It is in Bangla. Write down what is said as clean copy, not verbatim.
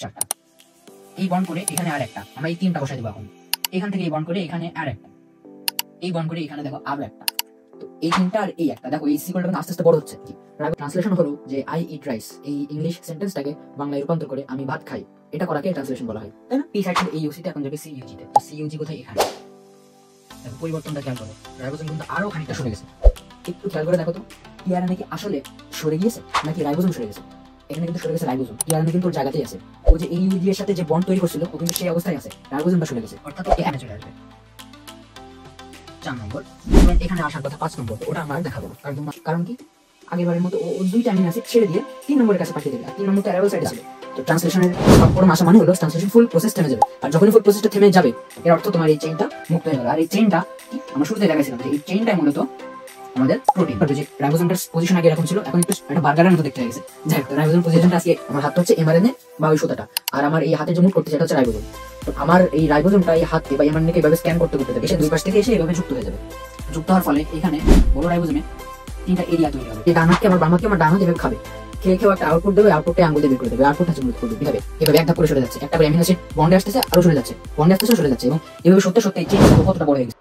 চারটা, এই বন্ড করে এখানে আর একটা, আমরা এই তিনটা বসাই দেবো এখন। এখান থেকে এই বন্ড করে এখানে আর একটা, এই বন্ড করে এখানে দেখো আরো একটা। তো এই তিনটা আর এই একটা, দেখো এই সিকলটা কিন্তু আস্তে আস্তে বড় হচ্ছে। ট্রান্সলেশন হলো যে আই ইট রাইস, এই ইংলিশ সেন্টেন্সটাকে বাংলায় রূপান্তর করে আমি ভাত খাই, এটা করাকে ট্রান্সলেশন বলা হয়, তাই না? এই সাইড থেকে এই ইউসিতে এখন যাবে সিইউজিতে। তো সিইউজি কোথায়? এখানে। দেখো পরিবর্তনটা খেয়াল করো, রাইবোজোম কিন্তু আরো খানিকটা সরে গেছে। একটু খেয়াল করে দেখো তো, টিআরএনএ কি আসলে সরে গিয়েছে নাকি রাইবোজোম সরে গেছে? এখানে কিন্তু সরে গেছে রাইবোজোম, টিআরএনএ কিন্তু ওর জায়গাতেই আছে। ও যে এই ইউজি এর সাথে যে বন্ড তৈরি করছিল ও কিন্তু সেই অবস্থায় আছে, রাইবোজোমটা সরে গেছে, অর্থাৎ এখানে চলে আসবে 4 নম্বর। এবং এখানে আসার কথা 5 নম্বর, ওটা আমরা দেখাবো না। কারণ কি, আগেরবারের মতো ও 2টা অ্যামিনো অ্যাসিড ছেড়ে দিয়ে 3 নম্বরের কাছে পাঠিয়ে দেবে, আর 3 নম্বরটা অ্যারাইভাল সাইডে ছিল। তো ট্রান্সলেশনের সবকরম আসা মানে হলো ট্রান্সলেশন ফুল প্রসেস থেমে যাবে, আর যখনই ফুল প্রসেসটা থেমে যাবে এর অর্থ তোমার এই চেইনটা মুক্ত হয়ে গেল। আর এই চেইনটা আমরা শুরুতে দেখাইছিলাম যে এই চেইনটাই মূলত আমাদের প্রোটিন। যে রাইবোজোমটার পজিশন আগে এরকম ছিল, এখন একটু একটা বার্গারের মতো দেখতে হয়ে গেছে। যাই হোক, রাইবোজোম পজিশনটা আজকে আমার হাতটা হচ্ছে এমআরএনএ বা ওই সুতাটা, আর আমার এই হাতে যে মুভ করতে সেটা হচ্ছে রাইবোজোম। তো আমার এই রাইবোজোমটা এই হাতকে বা এমআরএনএকে এভাবে স্ক্যান করতে করতে এসে দুই পাশ থেকে এসে এভাবে যুক্ত হয়ে যাবে। যুক্ত হওয়ার ফলে এখানে বড় রাইবোজোমে 3টা এরিয়া তৈরি হবে। এই ডান হাতকে আমার বাম হাতকে আমার ডান হাত এভাবে খাবে, খেয়ে খেয়ে একটা আউটপুট দেবে, আউটপুটটা আঙ্গুল দিয়ে বের করে দেবে, আউটপুট হচ্ছে মূলত করবে এভাবে এক ধাপ করে সরে যাচ্ছে, একটা অ্যামিনো অ্যাসিড বন্ডে আসতেছে আরো সরে যাচ্ছে, বন্ডে আসতেছে সরে যাচ্ছে, এবং এভাবে সত্যি সত্যি এই চেইনটা কতটা বড় হয়ে গেছে।